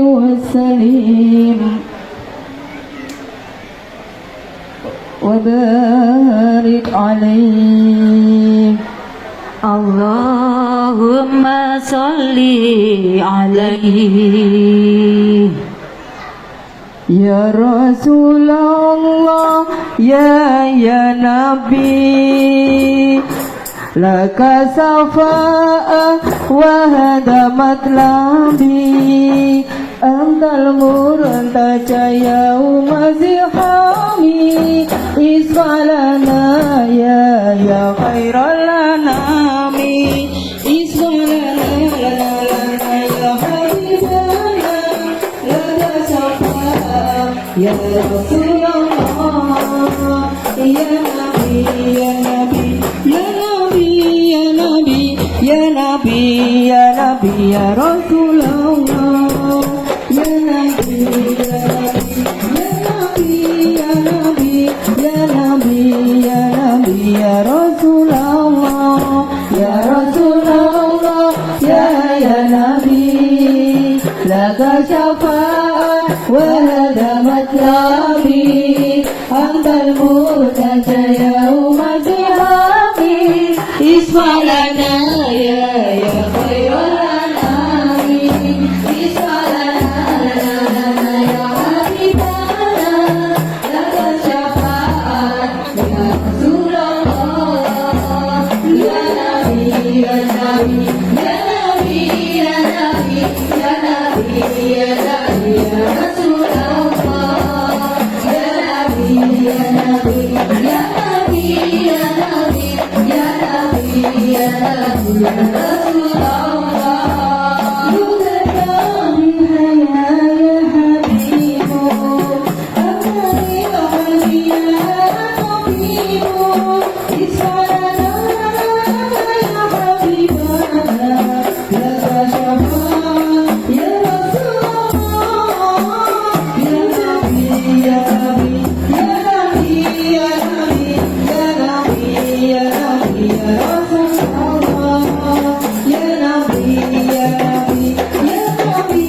وسلم وبارك عليه. Allahumma sholli alaihi. Ya Rasulullah, ya Nabi, laka safa'ah wa hadamat lambi, antal murtaja yauma zihami, isfalana ya khairal anami, isfalana ya habibana, laka safa'ah ya Rasulullah, ya Nabi, ya Nabi, ya Nabi, ya Nabi, ya Nabi, ya Nabi, ya Rasulullah, ya Nabi, ya Nabi, ya Nabi, ya Nabi, ya Nabi, ya Nabi, ya Rasulullah, ya Rasulullah, ya Nabi, laka syafa'ah wa hadamat labi, antal murtaja yauma zihami, isfalana ya khairal anami, isfalana ya habibana, laka syafa'at ya Rasulullah, ya Nabi, ya Nabi, ya Nabi, ya Nabi, ya Nabi, ya Nabi, ya Rasulullah, ya Nabi, ya Nabi, ya Nabi, ya Nabi, ya Nabi, ya Nabi, ya Rasulullah. Ya Nabi, ya Nabi, ya Nabi,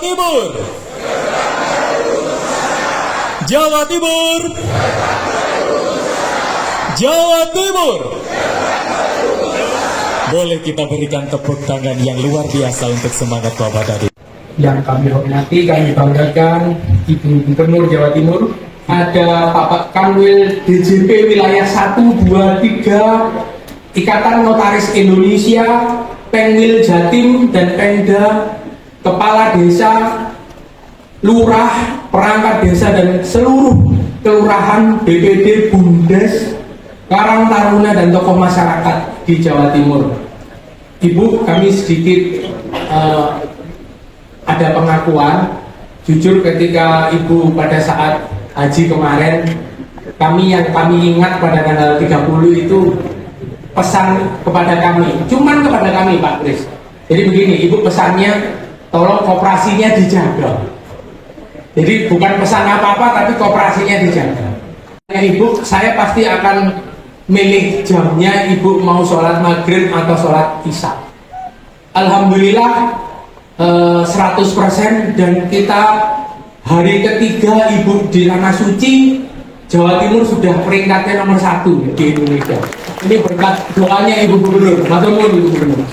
Timur. Jawa Timur. Jawa Timur. Boleh kita berikan tepuk tangan yang luar biasa untuk semangat Bapak tadi. Yang kami hormati, kami banggakan Ibu Gubernur Jawa Timur, ada Bapak Kanwil DJP wilayah 1, 2, 3, Ikatan Notaris Indonesia, Pengwil Jatim dan Pemda, Kepala Desa, Lurah, Perangkat Desa dan seluruh kelurahan, BPD, Bumdes, Karang Taruna dan tokoh masyarakat di Jawa Timur. Ibu, kami sedikit ada pengakuan. Jujur ketika Ibu pada saat haji kemarin, kami ingat pada tanggal 30 itu pesan kepada kami, cuman kepada kami Pak Kris. Jadi begini, Ibu pesannya tolong koperasinya dijaga. Jadi bukan pesan apa-apa tapi koperasinya dijaga. Ibu, saya pasti akan milih jamnya Ibu mau sholat maghrib atau sholat isya. Alhamdulillah 100% dan kita hari ketiga Ibu di Tanah Suci, Jawa Timur sudah peringkatnya nomor 1 di Indonesia. Ini berkat doanya Ibu Gubernur. Matur nuwun Ibu Gubernur.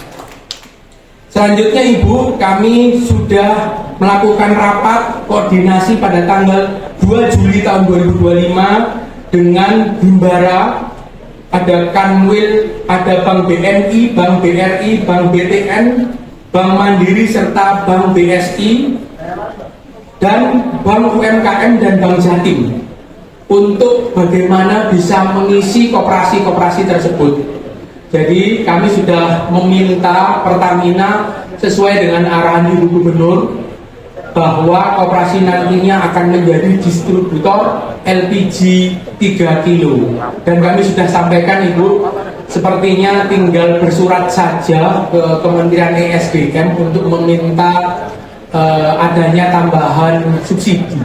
Selanjutnya Ibu, kami sudah melakukan rapat koordinasi pada tanggal 2 Juli tahun 2025 dengan Himbara, ada Kanwil, ada Bank BNI, Bank BRI, Bank BTN, Bank Mandiri serta Bank BSI dan Bank UMKM dan Bank Jatim untuk bagaimana bisa mengisi koperasi-koperasi tersebut. Jadi kami sudah meminta Pertamina sesuai dengan arahan Ibu Gubernur bahwa koperasi nantinya akan menjadi distributor LPG 3 kilo. Dan kami sudah sampaikan Ibu, sepertinya tinggal bersurat saja ke Kementerian ESDM untuk meminta adanya tambahan subsidi.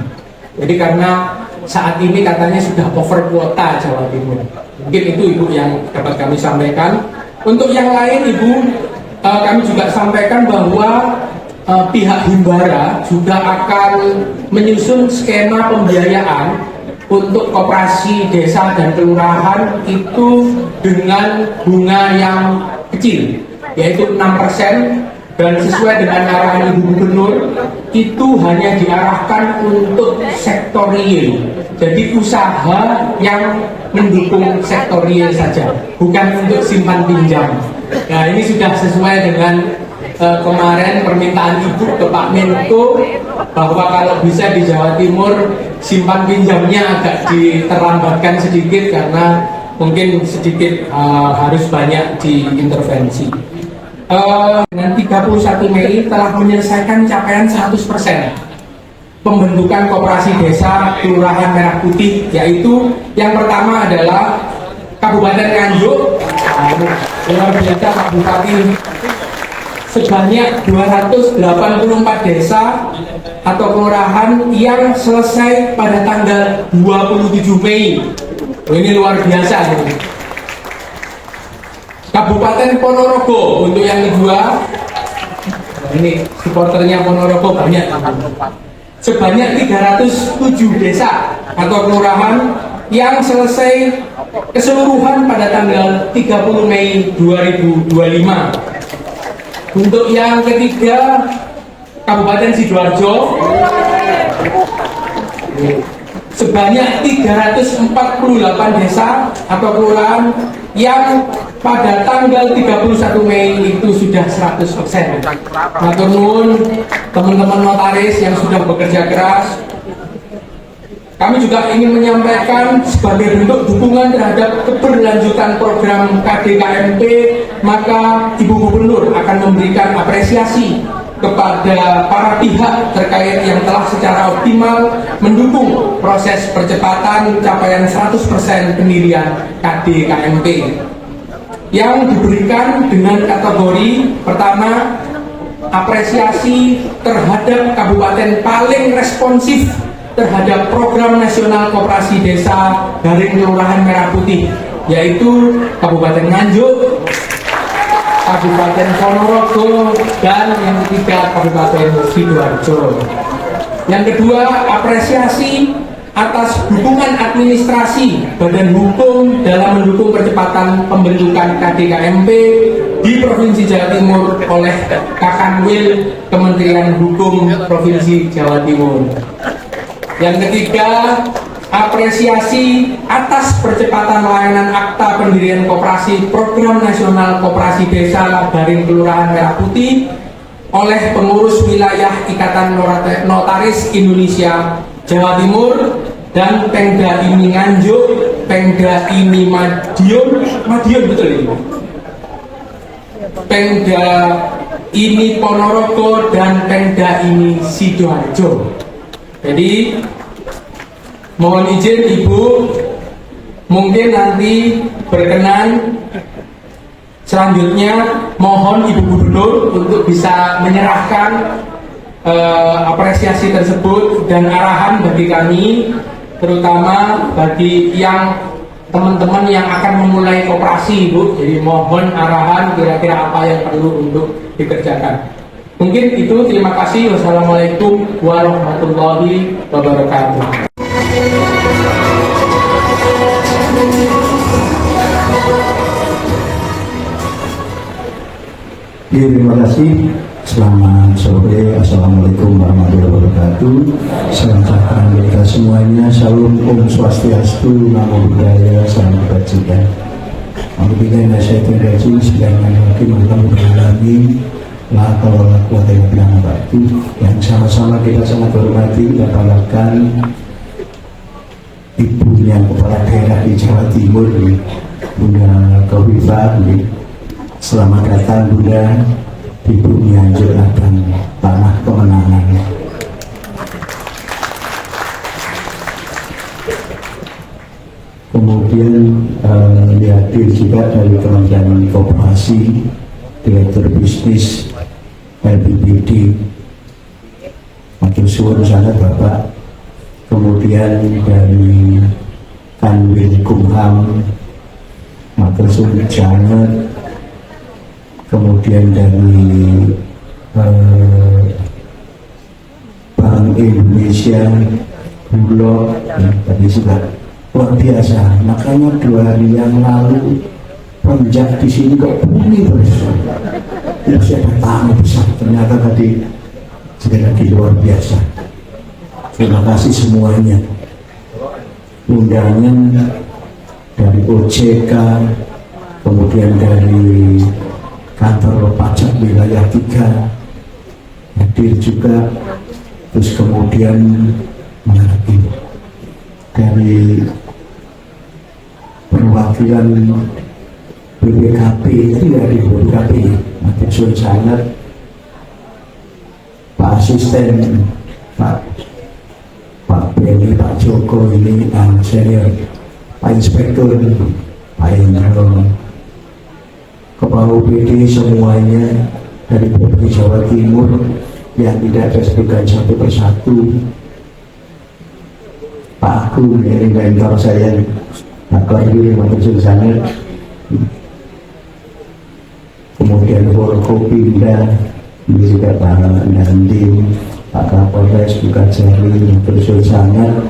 Jadi karena saat ini katanya sudah over kuota Jawa Timur. Mungkin itu Ibu yang dapat kami sampaikan. Untuk yang lain Ibu, kami juga sampaikan bahwa pihak Himbara juga akan menyusun skema pembiayaan untuk koperasi desa dan kelurahan itu dengan bunga yang kecil, yaitu 6%, dan sesuai dengan arahan Ibu Gubernur itu hanya diarahkan untuk sektor real, jadi usaha yang mendukung sektor real saja, bukan untuk simpan pinjam. Nah, ini sudah sesuai dengan kemarin permintaan Ibu ke Pak Menko bahwa kalau bisa di Jawa Timur simpan pinjamnya agak diterlambatkan sedikit karena mungkin sedikit harus banyak diintervensi. Dengan 31 Mei telah menyelesaikan capaian 100% pembentukan koperasi desa Kelurahan Merah Putih, yaitu yang pertama adalah Kabupaten Nganjuk, luar biasa Pak Bupati, sebanyak 284 desa atau kelurahan yang selesai pada tanggal 27 Mei. Ini luar biasa ini. Kabupaten Ponorogo untuk yang kedua, ini supporternya Ponorogo banyak, sebanyak 307 desa atau kelurahan yang selesai keseluruhan pada tanggal 30 Mei 2025. Untuk yang ketiga, Kabupaten Sidoarjo, sebanyak 348 desa atau kelurahan yang pada tanggal 31 Mei itu sudah 100%. Matur nuwun teman-teman notaris yang sudah bekerja keras. Kami juga ingin menyampaikan sebagai bentuk dukungan terhadap keberlanjutan program KDKMP, maka Ibu Gubernur akan memberikan apresiasi kepada para pihak terkait yang telah secara optimal mendukung proses percepatan capaian 100% pendirian KDKMP yang diberikan dengan kategori pertama, apresiasi terhadap kabupaten paling responsif terhadap program nasional koperasi desa garing Kelurahan Merah Putih, yaitu Kabupaten Nganjuk, Kabupaten Ponorogo, dan yang ketiga Kabupaten Sidoarjo. Yang kedua, apresiasi atas dukungan administrasi Badan Hukum dalam mendukung percepatan pembentukan KDKMP di Provinsi Jawa Timur oleh Kakanwil Kementerian Hukum Provinsi Jawa Timur. Yang ketiga, apresiasi atas percepatan layanan akta pendirian koperasi Program Nasional Koperasi Desa Garing Kelurahan Merah Putih oleh pengurus wilayah Ikatan Notaris Indonesia Jawa Timur dan Pemda ini Nganjuk, Pemda ini Madiun betul ini, Pemda ini Ponorogo, dan Pemda ini Sidoarjo. Jadi mohon izin Ibu, mungkin nanti berkenan selanjutnya mohon Ibu Gubernur untuk bisa menyerahkan apresiasi tersebut dan arahan bagi kami, terutama bagi yang teman-teman yang akan memulai koperasi, Ibu. Jadi mohon arahan kira-kira apa yang perlu untuk dikerjakan. Mungkin itu, terima kasih. Wassalamualaikum warahmatullahi wabarakatuh. Ya, terima kasih. Selamat sore. Assalamualaikum warahmatullahi wabarakatuh. Salam sejahtera kita semuanya. Salam Om Swastiastu, Namo Buddhaya, Salam Kebajikan. Alhamdulillah, syaitan rajim, sedangkan hakim alhamdulillah, la hawla wala quwwata illa billah. Yang sama-sama kita sangat hormati dan banggakan ibunya kepala daerah di Jawa Timur, Bunda Khofifah. Selamat datang Bunda di bumi Nganjuk dan tanah kemenangan. Kemudian dihadir juga dari Kementerian Koperasi, Direktur Bisnis LBPD, matur suwun sangat Bapak. Kemudian dari Kanwil Kumham, matur suwun sangat. Kemudian dari Bank Indonesia, Bulog, tadi sudah luar biasa. Makanya 2 hari yang lalu Ponjak di sini kok bunyi terus. Ya saya tamu besar. Ternyata tadi sekali lagi luar biasa. Terima kasih semuanya. Undangan dari OJK, kemudian dari Kantor Pajak Wilayah 3 hadir juga, terus kemudian mengerti dari perwakilan BPKP, itu dari BPKP, maksud sangat Pak Asisten, Pak Beni, Pak Joko ini senior, Pak Inspektur, Pak Indro, Kepala UPD semuanya dari Provinsi Jawa Timur yang tidak ada sebutkan satu persatu. Pak Agung, ini mentor saya, Pak Korwil, matur sangat. Kemudian Forkopimda, ini juga Pak Dandim, Pak Kapolres, Buka Jari, matur sangat.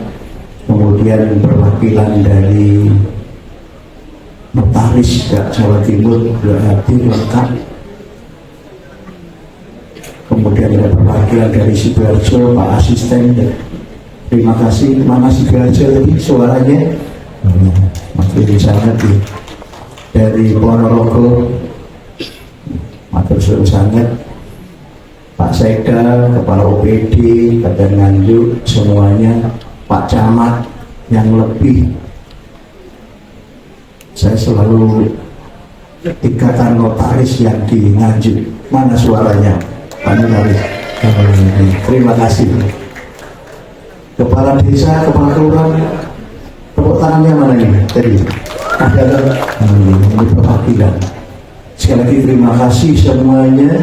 Kemudian perwakilan dari Notaris Jawa Timur sudah hadir lengkap. Kemudian ada perwakilan dari Sidoarjo, Pak Asisten. Terima kasih. Mana Sidoarjo tadi suaranya? Matur sangat dari Ponorogo, matur sangat. Pak Sekda, Kepala OPD, Badan Nganjuk, semuanya, Pak Camat yang lebih. Saya selalu Ikatan Notaris yang di Nganjuk. Mana suaranya? Pak Notaris. Terima kasih. Kepala Desa, Kepala Kelurahan, tepuk tangannya mana ini? Tadi ada perwakilan. Sekali lagi terima kasih semuanya.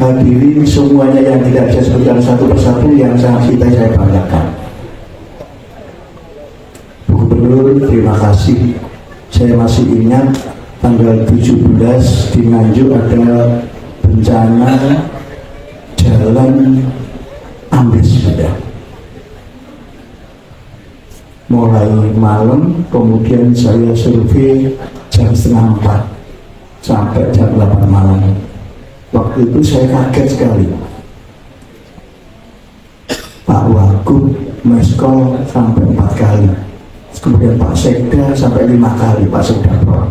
Hadirin semuanya yang tidak bisa sebutkan satu persatu yang sangat saya banggakan. Bu Gubernur, terima kasih. Saya masih ingat tanggal 17 di Nganjuk ada bencana jalan ambles sudah. Mulai malam, kemudian saya survei jam setengah 4 sampai jam 8 malam. Waktu itu saya kaget sekali. Pak Wagub meskol sampai 4 kali, kemudian Pak Sekda sampai 5 kali, Pak Sekda Pro.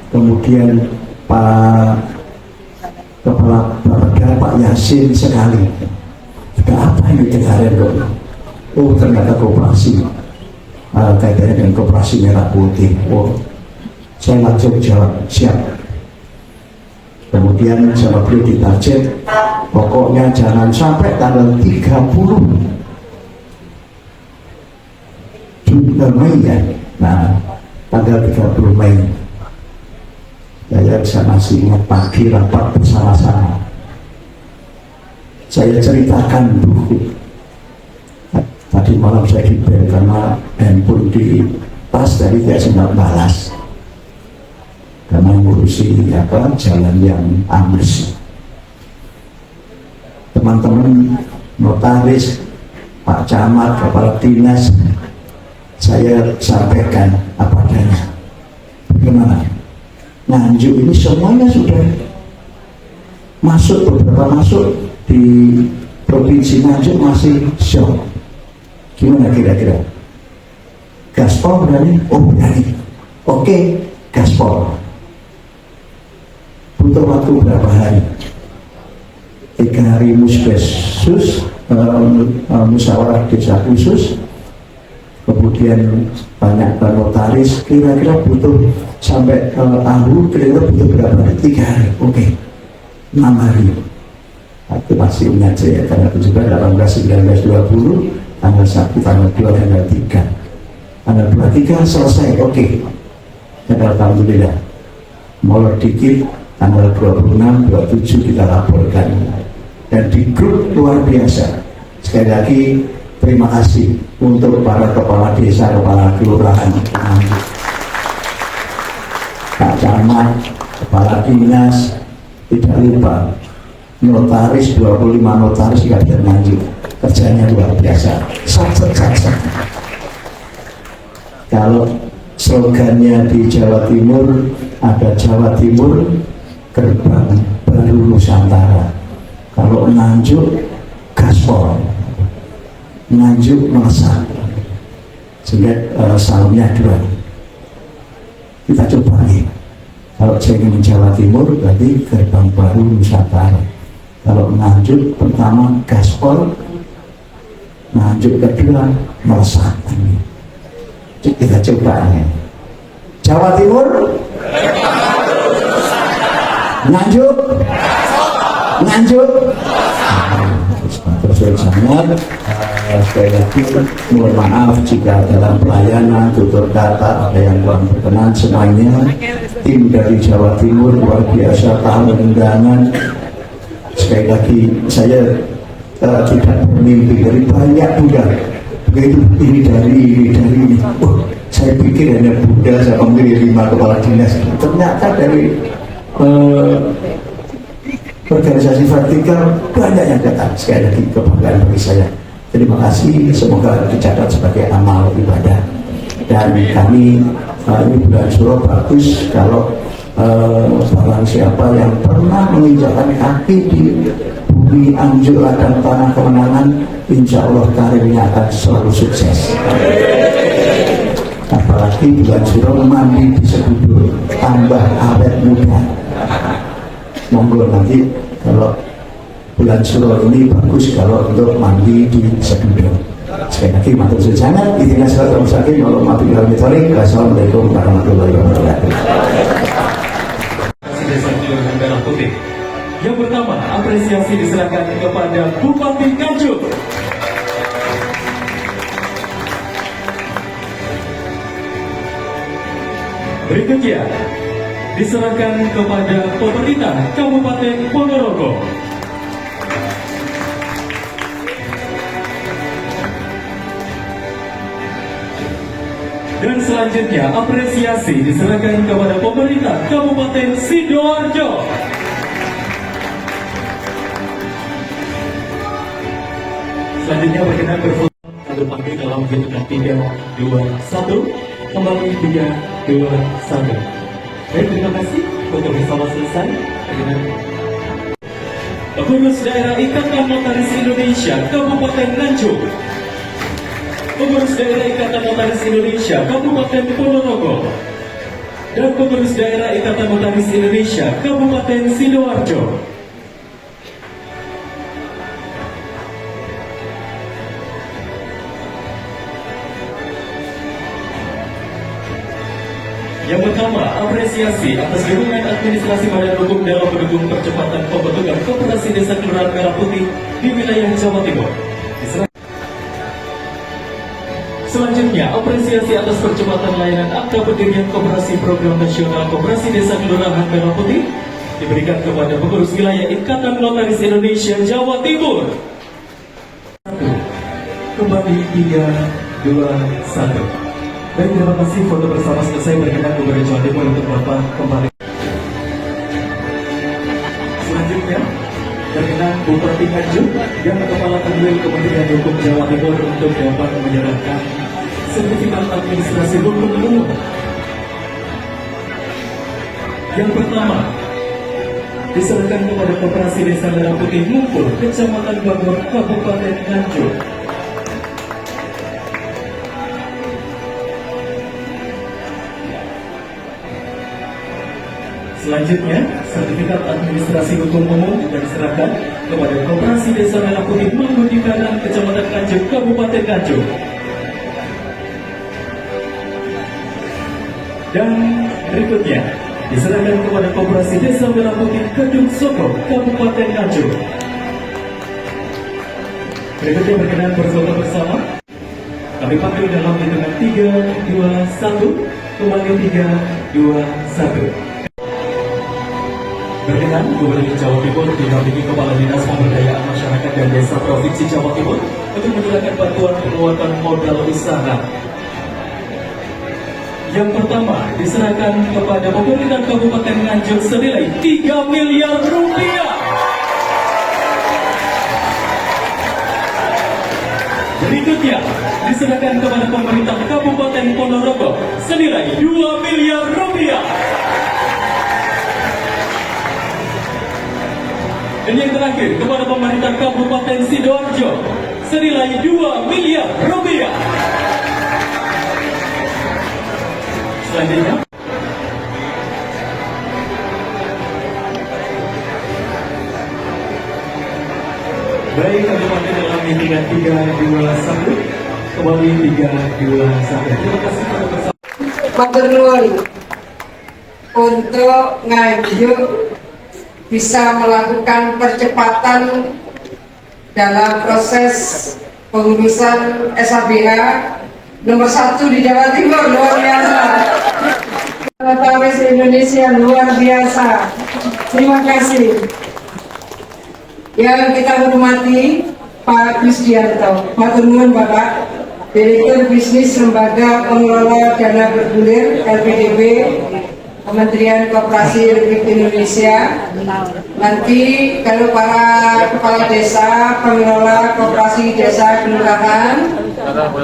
Kemudian Pak Kepala Bapeda Pak Yasin sekali. Sudah apa ini kejadian kok? Oh ternyata koperasi, kaitannya dengan koperasi merah putih. Oh, saya langsung jawab siap. Kemudian sama beliau ditarget, pokoknya jangan sampai tanggal 30 Mei ya. Nah, tanggal 30 Mei saya masih ingat pagi rapat bersama-sama. Saya ceritakan buku. Tadi malam saya dibel karena handphone di tas dari dia sempat balas karena ngurusi jalan yang ambles. Teman-teman notaris, Pak Camat, Kepala Dinas, saya sampaikan apa adanya. Bagaimana? Nganjuk ini semuanya sudah masuk, beberapa masuk di Provinsi Nganjuk masih shock. Gimana kira-kira? Gaspol berani? Oh berani. Oke, gaspol. Butuh waktu berapa hari? 3 hari musyawarah musyawarah desa khusus, kemudian banyak notaris. Kira-kira butuh sampai Ahu, kira-kira butuh berapa hari? 3 hari. Oke, 6 hari. Itu masih ingat saya karena 17, 18, 19, 20, tanggal 1, tanggal 2, tanggal 3. Tanggal 23 selesai. Oke. Alhamdulillah. Molor dikit, tanggal 26, 27 kita laporkan. Dan di grup luar biasa. Sekali lagi terima kasih untuk para kepala desa, kepala kelurahan, Pak Camat, kepala dinas, tidak lupa notaris, 25 notaris di Kabupaten Nganjuk, kerjanya luar biasa. Saksa. Kalau slogannya di Jawa Timur ada Jawa Timur gerbang baru Nusantara. Kalau Nganjuk gaspol, Nganjuk melesat, sehingga salamnya 2. Kita coba nih. Kalau saya ingin Jawa Timur berarti gerbang baru Nusantara. Kalau Nganjuk pertama gaspol, Nganjuk kedua melesat. Kita coba nih. Jawa Timur, Nganjuk, terus sangat. Sekali lagi mohon maaf jika dalam pelayanan tutur kata ada yang kurang berkenan. Semuanya tim dari Jawa Timur luar biasa tahu undangan. Sekali lagi saya tidak bermimpi dari banyak Buddha. Begitu ini dari ini. Oh, saya pikir hanya Buddha saya memilih 5 kepala dinas. Ternyata dari organisasi vertikal banyak yang datang. Sekali lagi kebanggaan bagi saya. Terima kasih, semoga dicatat sebagai amal ibadah. Dan kami ini bulan Suro bagus kalau barang siapa yang pernah menginjakkan kaki di bumi Anjuk dan tanah kemenangan, insya Allah karirnya akan selalu sukses. Apalagi bulan Suro mandi di Segudur, tambah awet muda. Monggo nanti kalau bulan Suro ini bagus kalau untuk mandi di Segudur. Sekali lagi matur suwun sangat. Intinya selalu mustaqim. Wassalamualaikum warahmatullahi wabarakatuh. Desa Cilengsi Merah Putih. Yang pertama, apresiasi diserahkan kepada Bupati Nganjuk. Berikutnya diserahkan kepada pemerintah Kabupaten Ponorogo. Dan selanjutnya apresiasi diserahkan kepada pemerintah Kabupaten Sidoarjo. Selanjutnya berkenan berfoto berpanggil dalam hitungan 3, 2, 1. Kembali 3, 2, 1. Baik, terima kasih. Foto bersama selesai. Berkenan. Pengurus Daerah Ikatan Notaris Indonesia Kabupaten Nganjuk, Pengurus Daerah Ikatan Notaris Indonesia Kabupaten Ponorogo, dan Pengurus Daerah Ikatan Notaris Indonesia Kabupaten Sidoarjo. Yang pertama, apresiasi atas dukungan administrasi badan hukum dalam mendukung percepatan pembentukan Koperasi Desa Kelurahan Merah Putih di wilayah Jawa Timur. Selanjutnya, apresiasi atas percepatan layanan akta pendirian Koperasi Program Nasional Koperasi Desa Kelurahan Merah Putih diberikan kepada pengurus wilayah Ikatan Notaris Indonesia Jawa Timur. Kembali 3, 2, 1. Baik, terima kasih. Foto bersama selesai. Berkenan kepada Jawa Timur untuk Bapak kembali. Selanjutnya, berkenan Bupati Nganjuk dan Kepala Kanwil Kementerian Hukum Jawa Timur untuk dapat menyerahkan sertifikat administrasi hukum umum. Yang pertama, diserahkan kepada Koperasi Desa Merah Putih Mumpul, Kecamatan Bogor, Kabupaten Nganjuk. Selanjutnya, sertifikat administrasi hukum umum juga diserahkan kepada Koperasi Desa Merah Putih Manggu di Kanan, Kecamatan Nganjuk, Kabupaten Nganjuk. Dan berikutnya, diserahkan kepada Koperasi Desa Merah Putih Kedung Soko, Kabupaten Nganjuk. Berikutnya berkenan berfoto bersama. Kami panggil dalam hitungan 3, 2, 1. Kembali 3, 2, 1. Berkenan Gubernur Jawa Timur didampingi Kepala Dinas Pemberdayaan Masyarakat dan Desa Provinsi Jawa Timur untuk menyerahkan bantuan penguatan modal usaha. Yang pertama diserahkan kepada pemerintah Kabupaten Nganjuk senilai 3 miliar rupiah. Berikutnya diserahkan kepada pemerintah Kabupaten Ponorogo senilai 2 miliar rupiah. Dan yang terakhir kepada pemerintah Kabupaten Sidoarjo senilai 2 miliar rupiah. Selanjutnya, baik, kami panggil dalam hitungan 3, 2, 1. Kembali 3, 2, 1. Terima kasih kepada bersama. Matur nuwun untuk Nganjuk bisa melakukan percepatan dalam proses pengurusan SABH nomor 1 di Jawa Timur. Luar biasa. Notaris Indonesia luar biasa. Terima kasih. Yang kita hormati Pak Krisdianto, matur nuwun Bapak, Direktur Bisnis Lembaga Pengelola Dana Bergulir LPDB Kementerian Koperasi Republik Indonesia. Nanti kalau para kepala desa, pengelola koperasi desa kelurahan,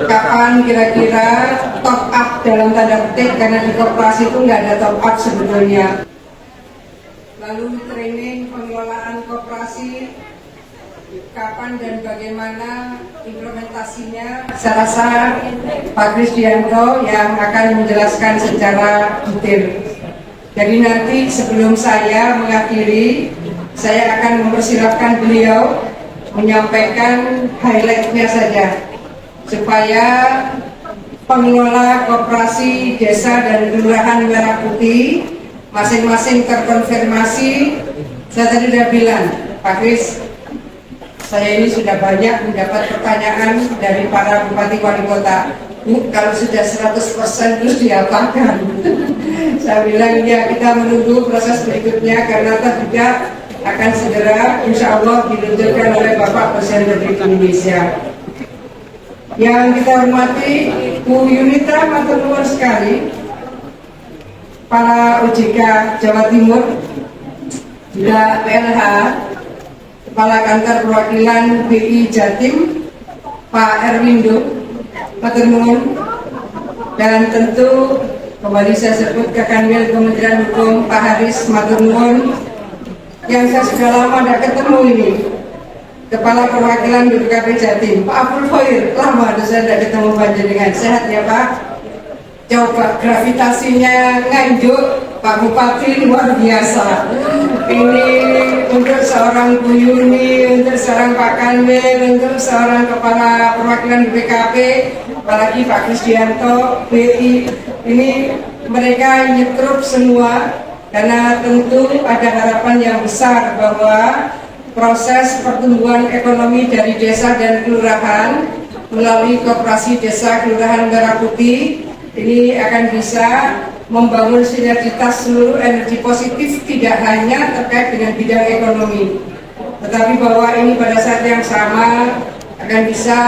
kapan kira-kira top up dalam tanda petik, karena di koperasi itu nggak ada top up sebetulnya. Lalu training pengelolaan koperasi, kapan dan bagaimana implementasinya, saya rasa Pak Krisdianto yang akan menjelaskan secara detail. Jadi nanti sebelum saya mengakhiri, saya akan mempersilahkan beliau menyampaikan highlight-nya saja, supaya pengelola koperasi desa dan kelurahan Merah Putih masing-masing terkonfirmasi. Saya tadi sudah bilang, Pak Kris, saya ini sudah banyak mendapat pertanyaan dari para bupati wali kota. Kalau sudah 100% terus diapakan? Saya bilang ya, kita menunggu proses berikutnya, karena juga akan segera insya Allah diluncurkan oleh Bapak Presiden Republik Indonesia. Yang kita hormati Bu Yunita, matur nuwun sekali, para OJK Jawa Timur, juga PLH, Kepala Kantor Perwakilan BI Jatim, Pak Erwindo, matur nuwun, dan tentu kembali saya sebut Kakanwil Kementerian Hukum Pak Haris, matur nuwun, yang saya sudah lama tidak ketemu ini, Kepala Perwakilan BPKP Jatim, Pak Abdul Khair, lama saya tidak ketemu panjenengan, sehat ya Pak? Coba gravitasinya Nganjuk, Pak Bupati luar biasa. Ini untuk seorang Bu Yuni, untuk seorang Pak Kanwil, untuk seorang Kepala Perwakilan BPKP, apalagi Pak Krisdianto, BI, ini mereka nyetrup semua, karena tentu ada harapan yang besar bahwa proses pertumbuhan ekonomi dari desa dan kelurahan melalui Koperasi Desa Kelurahan Merah Putih ini akan bisa membangun sinergitas seluruh energi positif, tidak hanya terkait dengan bidang ekonomi, tetapi bahwa ini pada saat yang sama akan bisa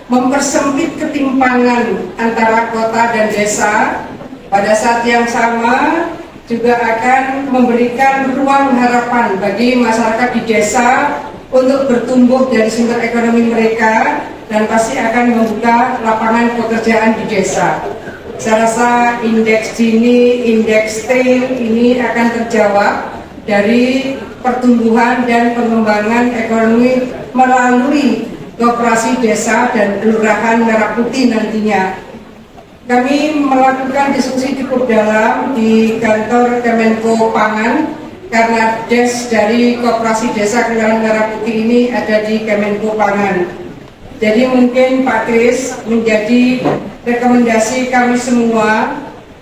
mempersempit ketimpangan antara kota dan desa. Pada saat yang sama juga akan memberikan ruang harapan bagi masyarakat di desa untuk bertumbuh dari sumber ekonomi mereka, dan pasti akan membuka lapangan pekerjaan di desa. Saya rasa indeks Gini, indeks TAIL ini akan terjawab dari pertumbuhan dan pengembangan ekonomi melalui Koperasi Desa dan Kelurahan Merah Putih nantinya. Kami melakukan diskusi cukup dalam di kantor Kemenko Pangan, karena des dari Koperasi Desa Kelurahan Merah Putih ini ada di Kemenko Pangan. Jadi mungkin Pak Kris menjadi rekomendasi kami semua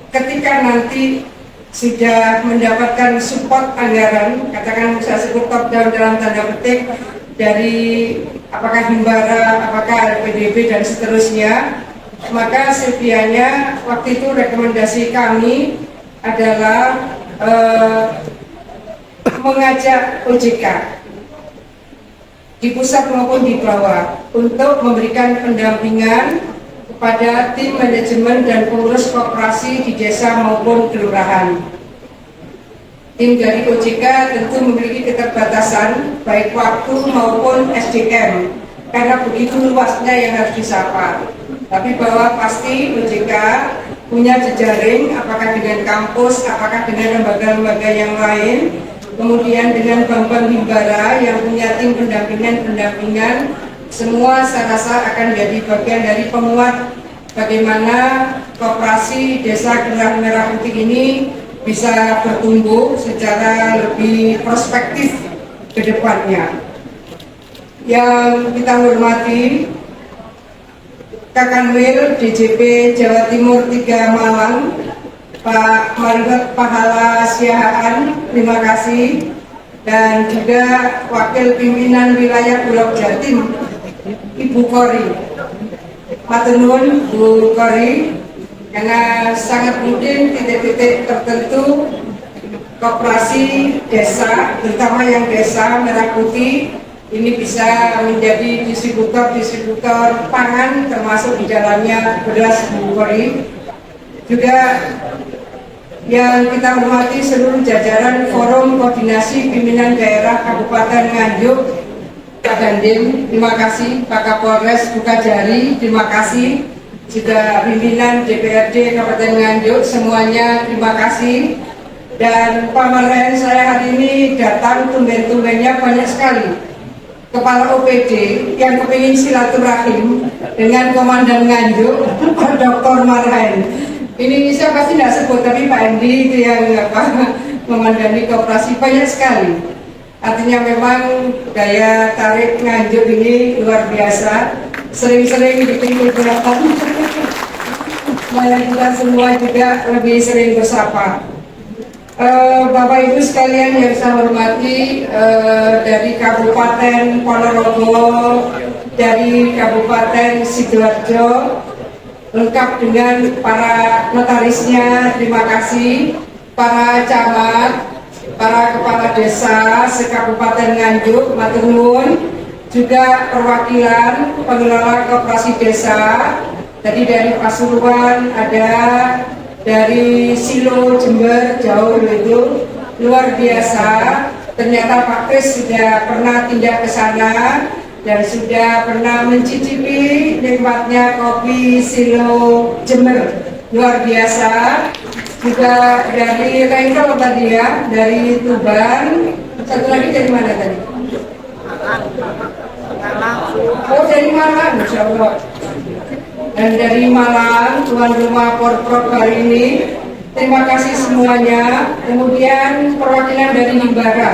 ketika nanti sudah mendapatkan support anggaran, katakan saya sebut top down dalam tanda petik, dari apakah Himbara, apakah LPDB dan seterusnya, maka setianya waktu itu rekomendasi kami adalah mengajak OJK di pusat maupun di bawah untuk memberikan pendampingan kepada tim manajemen dan pengurus koperasi di desa maupun kelurahan. Tim dari OJK tentu memiliki keterbatasan baik waktu maupun SDM, karena begitu luasnya yang harus disapa. Tapi bahwa pasti OJK punya jejaring, apakah dengan kampus, apakah dengan lembaga-lembaga yang lain, kemudian dengan bank-bank Himbara yang punya tim pendampingan, semua saya rasa akan jadi bagian dari penguat bagaimana Koperasi Desa Kelurahan Merah Putih ini bisa bertumbuh secara lebih prospektif ke depannya. Yang kita hormati Kakanwil DJP Jawa Timur 3 Malang, Pak Marifat Pahala Siahaan, terima kasih, dan juga Wakil Pimpinan Wilayah Pulau Jatim, Ibu Kori. Matur nuwun Bu Kori, karena sangat mungkin titik-titik tertentu koperasi desa, terutama yang desa Merah Putih, ini bisa menjadi distributor pangan, termasuk di dalamnya beras, Bu Kori. Juga yang kita hormati seluruh jajaran Forum Koordinasi Pimpinan Daerah Kabupaten Nganjuk, Pak Dandim, terima kasih, Pak Kapolres Bukajari, terima kasih, juga pimpinan DPRD Kabupaten Nganjuk, semuanya terima kasih. Dan Pak Marhen, saya hari ini datang tumben-tumbennya banyak sekali kepala OPD yang kepingin silaturahim dengan Komandan Nganjuk, Pak Dr. Marhen. Ini saya pasti tidak sebut, tapi Pak Endi itu yang memandani koperasi banyak sekali. Artinya memang daya tarik Nganjuk ini luar biasa. Sering-sering dipilih berapa. Supaya kita semua juga lebih sering bersapa. Bapak Ibu sekalian yang saya hormati, dari Kabupaten Ponorogo, dari Kabupaten Sidoarjo, lengkap dengan para notarisnya, terima kasih, para camat, para kepala desa se-Kabupaten Nganjuk, matur nuwun, juga perwakilan pengelola koperasi desa. Tadi dari Pasuruan ada, dari Silo Jember jauh itu luar biasa. Ternyata Pak Kris sudah pernah tindak ke sana dan sudah pernah mencicipi nikmatnya kopi Silo Jember, luar biasa. Juga dari Rengkel tadi ya, dari Tuban. Satu lagi dari mana tadi? Oh, dari Malang, Insya Allah. Dan dari Malang, tuan rumah Porprov hari ini, terima kasih semuanya. Kemudian perwakilan dari Himbara,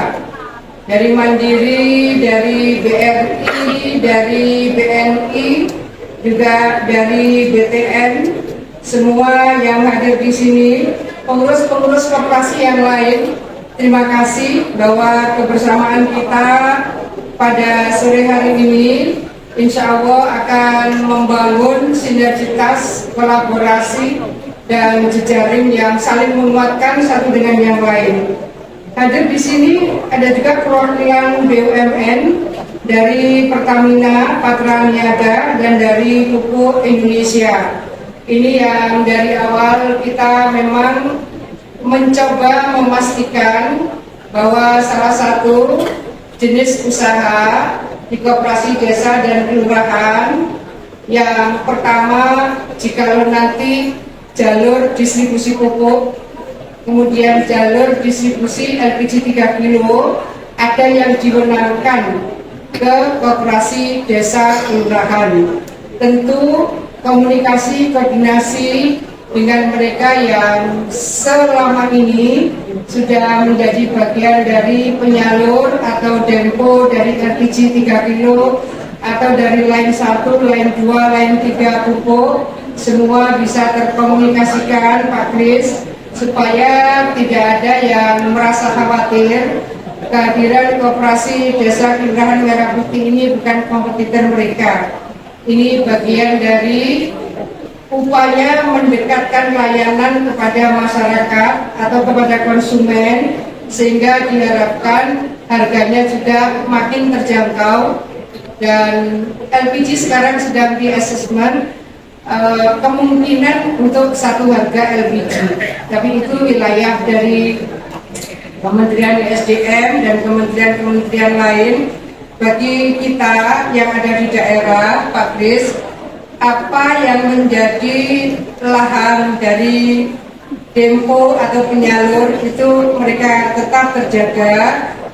dari Mandiri, dari BRI, dari BNI, juga dari BTN, semua yang hadir di sini, pengurus-pengurus koperasi yang lain. Terima kasih bahwa kebersamaan kita pada sore hari ini insya Allah akan membangun sinergitas, kolaborasi, dan jejaring yang saling menguatkan satu dengan yang lain. Hadir di sini ada juga perwakilan BUMN dari Pertamina, Patra Niaga, dan dari Pupuk Indonesia. Ini yang dari awal kita memang mencoba memastikan bahwa salah satu jenis usaha di koperasi desa dan kelurahan yang pertama, jika nanti jalur distribusi pupuk, kemudian jalur distribusi LPG 3 kilo, ada yang diwenangkan ke koperasi desa kelurahan. Tentu komunikasi, koordinasi dengan mereka yang selama ini sudah menjadi bagian dari penyalur atau dempo dari LPG 3 kilo atau dari line 1, line 2, line 3 pupuk, semua bisa terkomunikasikan Pak Kris supaya tidak ada yang merasa khawatir kehadiran koperasi desa kelurahan Merah Putih ini bukan kompetitor mereka. Ini bagian dari upaya mendekatkan layanan kepada masyarakat atau kepada konsumen sehingga diharapkan harganya juga makin terjangkau. Dan LPG sekarang sedang di assessment kemungkinan untuk satu harga LPG, tapi itu wilayah dari Kementerian SDM dan kementerian-kementerian lain. Bagi kita yang ada di daerah, Pak Kris, apa yang menjadi lahan dari dempo atau penyalur itu mereka tetap terjaga,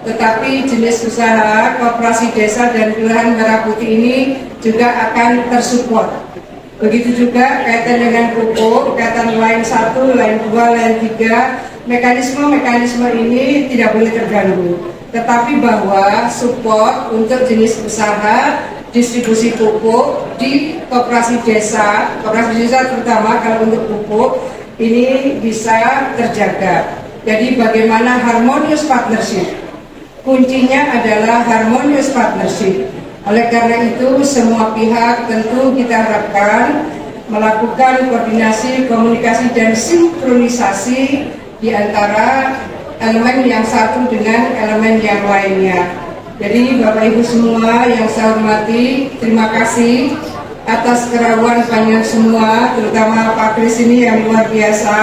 tetapi jenis usaha koperasi desa dan kelurahan Merah Putih ini juga akan tersupport. Begitu juga kaitan dengan pupuk, kaitan line 1, line 2, line 3, mekanisme ini tidak boleh terganggu. Tetapi bahwa support untuk jenis usaha distribusi pupuk di koperasi desa terutama kalau untuk pupuk ini bisa terjaga. Jadi bagaimana harmonious partnership? Kuncinya adalah harmonious partnership. Oleh karena itu semua pihak tentu kita harapkan melakukan koordinasi, komunikasi, dan sinkronisasi di antara elemen yang satu dengan elemen yang lainnya. Jadi Bapak Ibu semua yang saya hormati, terima kasih atas kerawan panjang semua, terutama Pak Kris ini yang luar biasa.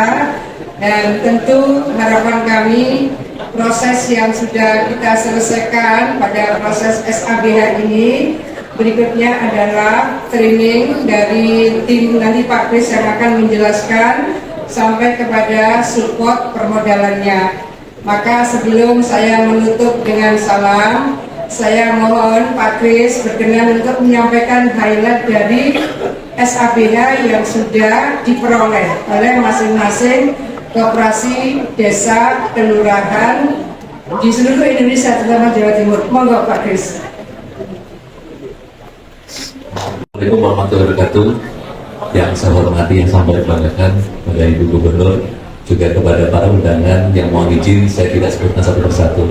Dan tentu harapan kami proses yang sudah kita selesaikan pada proses SABH ini, berikutnya adalah training dari tim nanti Pak Kris yang akan menjelaskan sampai kepada support permodalannya. Maka sebelum saya menutup dengan salam, saya mohon Pak Kris berkenan untuk menyampaikan highlight dari SABH yang sudah diperoleh oleh masing-masing koperasi desa kelurahan di seluruh Indonesia, terutama Jawa Timur. Monggo Pak Kris. Assalamualaikum warahmatullahi wabarakatuh. Yang saya hormati, yang saya banggakan kepada Ibu Gubernur, juga kepada para undangan yang mohon izin saya tidak sebutkan satu persatu.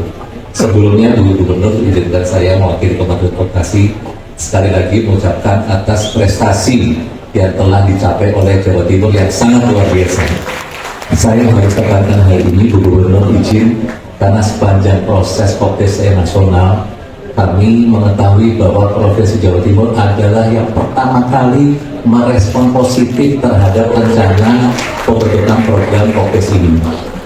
Sebelumnya Ibu Gubernur izinkan saya mewakili Kementerian Koperasi sekali lagi mengucapkan atas prestasi yang telah dicapai oleh Jawa Timur yang sangat luar biasa. Saya harus tekankan hal ini, Bu Gubernur izin, karena sepanjang proses Kopdesa nasional kami mengetahui bahwa Provinsi Jawa Timur adalah yang pertama kali merespon positif terhadap rencana pembentukan program Kopes ini.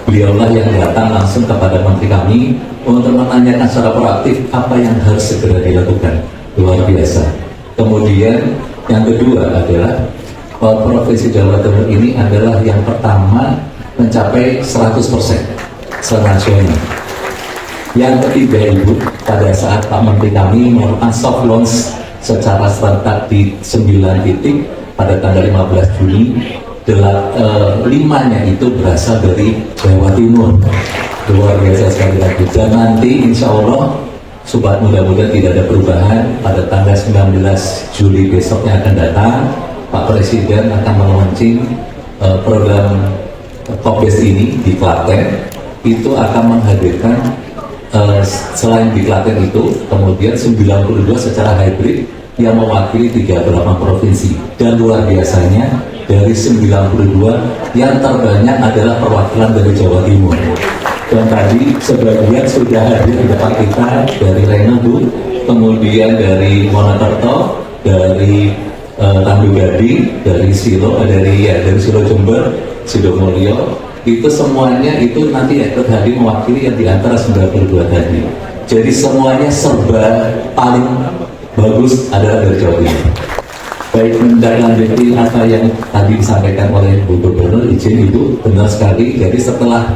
Beliaulah yang datang langsung kepada menteri kami untuk menanyakan secara proaktif apa yang harus segera dilakukan. Luar biasa. Kemudian yang kedua adalah Provinsi Jawa Timur ini adalah yang pertama mencapai 100% senasional. Yang ketiga Ibu, pada saat Pak Menteri kami melakukan soft launch secara serentak di 9 titik pada tanggal 15 Juni, 5-nya itu berasal dari Jawa Timur. Luar biasa sekali lagi. Dan nanti insya Allah, sobat mudah-mudahan tidak ada perubahan, pada tanggal 19 Juli besoknya akan datang, Pak Presiden akan melaunching program Kopes ini di Klaten. Itu akan menghadirkan selain di Klaten itu, kemudian 92 secara hybrid yang mewakili 38 provinsi. Dan luar biasanya, dari 92 yang terbanyak adalah perwakilan dari Jawa Timur. Dan tadi sebagian sudah hadir di depan kita dari Renadu, kemudian dari Monokerto, dari Tandu Gading, dari Silo Jember, Sidomulyo. Itu semuanya itu nanti ikut hadir mewakili yang di antara 92 tadi. Jadi semuanya serba paling bagus adalah dari Jawa Timur. Baik, menindaklanjuti apa yang tadi disampaikan oleh Bu Gubernur, izin Ibu, benar sekali. Jadi setelah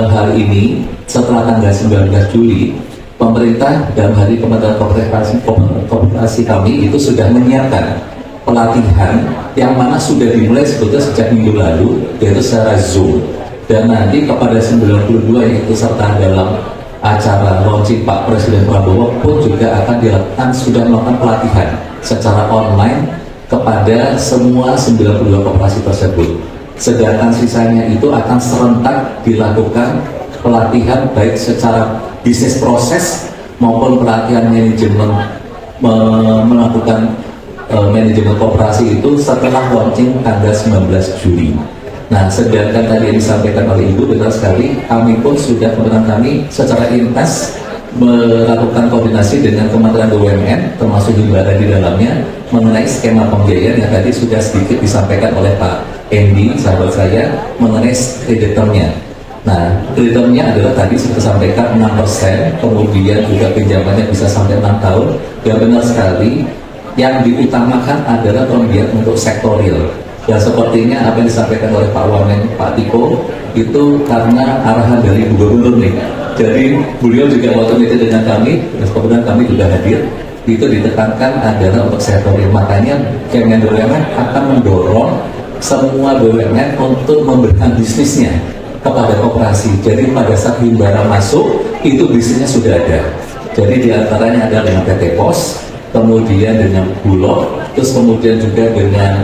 hari ini, setelah tanggal 19 Juli, pemerintah dalam hari Kementerian Koperasi kami itu sudah menyiapkan pelatihan yang mana sudah dimulai sebetulnya sejak minggu lalu, yaitu secara Zoom. Dan nanti kepada 92 yang ikut serta dalam acara launching Pak Presiden Prabowo pun juga akan dilakukan, sudah melakukan pelatihan secara online kepada semua 92 koperasi tersebut. Sedangkan sisanya itu akan serentak dilakukan pelatihan baik secara bisnis proses maupun pelatihan manajemen melakukan manajemen koperasi itu setelah launching tanggal 19 Juli. Nah, sedangkan tadi yang disampaikan oleh Ibu benar sekali, kami pun sudah, kebetulan kami secara intens melakukan koordinasi dengan Kementerian BUMN, termasuk juga ada di dalamnya, mengenai skema pembiayaan yang tadi sudah sedikit disampaikan oleh Pak Endi, sahabat saya, mengenai kreditornya. Nah, kreditornya adalah tadi sudah sampaikan 6%, kemudian juga pinjamannya bisa sampai 6 tahun, dan benar sekali, yang diutamakan adalah pembiayaan untuk sektor real. Dan sepertinya apa yang disampaikan oleh Pak Wamen, Pak Tiko, itu karena arahan dari Bu Gubernur nih. Jadi beliau juga waktu itu dengan kami, dan kemudian kami juga hadir, itu ditekankan adalah untuk sektor real. Makanya Kemen BUMN akan mendorong semua BUMN untuk memberikan bisnisnya kepada koperasi. Jadi pada saat Himbara masuk, itu bisnisnya sudah ada. Jadi diantaranya ada dengan PT Pos, kemudian dengan Bulog, terus kemudian juga dengan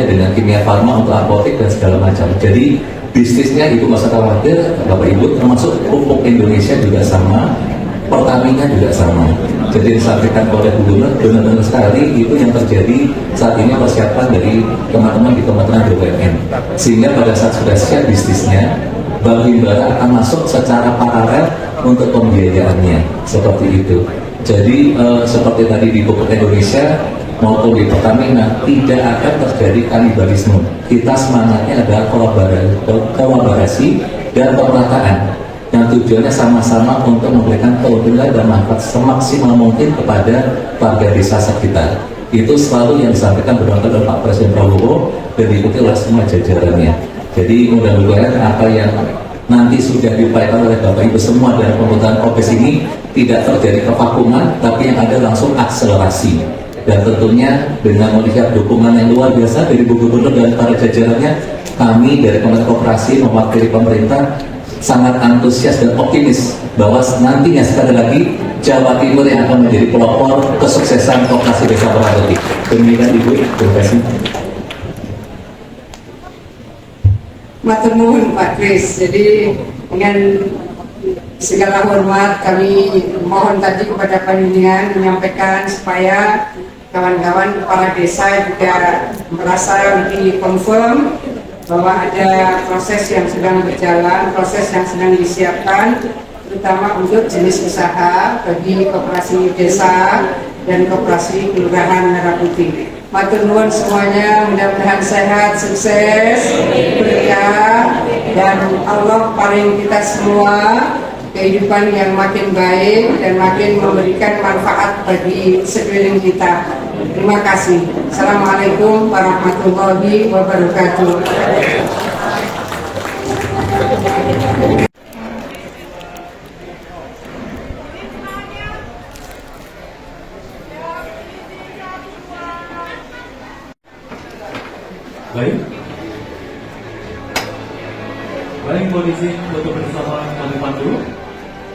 dengan Kimia Farma untuk apotek dan segala macam. Jadi bisnisnya itu masa khawatir, Bapak Ibu, termasuk pupuk Indonesia juga sama, Pertamina juga sama. Jadi disampaikan oleh Gubernur, benar-benar sekali itu yang terjadi saat ini persiapan dari teman-teman di Kementerian BUMN. Sehingga pada saat sudah siap bisnisnya, Bank Himbara akan masuk secara paralel untuk pembiayaannya, seperti itu. Jadi seperti tadi di pupuk Indonesia maupun di Pertamina tidak akan terjadi kanibalisme. Kita semangatnya adalah kolaborasi dan pemerataan yang tujuannya sama-sama untuk memberikan keuntungan dan manfaat semaksimal mungkin kepada warga desa sekitar. Itu selalu yang disampaikan beberapa oleh Pak Presiden Prabowo dan diikuti oleh semua jajarannya. Jadi mudah-mudahan apa yang nanti sudah diupayakan oleh Bapak Ibu semua dalam pembentukan Kopes ini tidak terjadi kevakuman, tapi yang ada langsung akselerasi. Dan tentunya dengan melihat dukungan yang luar biasa dari Bu Gubernur dan para jajarannya, kami dari Kementerian Koperasi mewakili pemerintah sangat antusias dan optimis bahwa nantinya sekali lagi Jawa Timur yang akan menjadi pelopor kesuksesan koperasi desa Peraboti. Demikian Ibu, terima kasih. Matur nuwun Pak Kris. Jadi dengan segala hormat kami mohon tadi kepada panjenengan menyampaikan supaya kawan-kawan kepala desa juga merasa lebih confirm bahwa ada proses yang sedang berjalan, proses yang sedang disiapkan, terutama untuk jenis usaha bagi koperasi desa dan koperasi kelurahan Merah Putih. Matur nuwun semuanya, mudah-mudahan sehat, sukses, berkah, dan Allah paling kita semua kehidupan yang makin baik dan makin memberikan manfaat bagi sekeliling kita. Terima kasih. Assalamualaikum warahmatullahi wabarakatuh. Baik. Baik, mohon izin untuk bersama kami pandu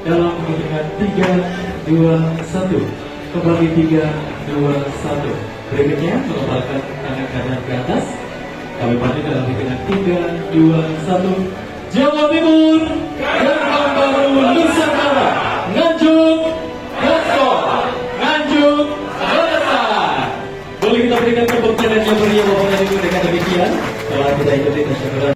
dalam hitungan 3, 2, 1. Kembali 3, 2, 1. Berikutnya meletakkan tangan kanan ke atas. Kami pandu dalam hitungan 3, 2, 1. Jawa Timur, Gerbang Baru Nusantara, Nganjuk, Gaskol, Nganjuk, Balasan. Boleh kita berikan tepuk tangan yang meriah Bapak dan Ibu dengan demikian telah kita ikuti tasyakuran.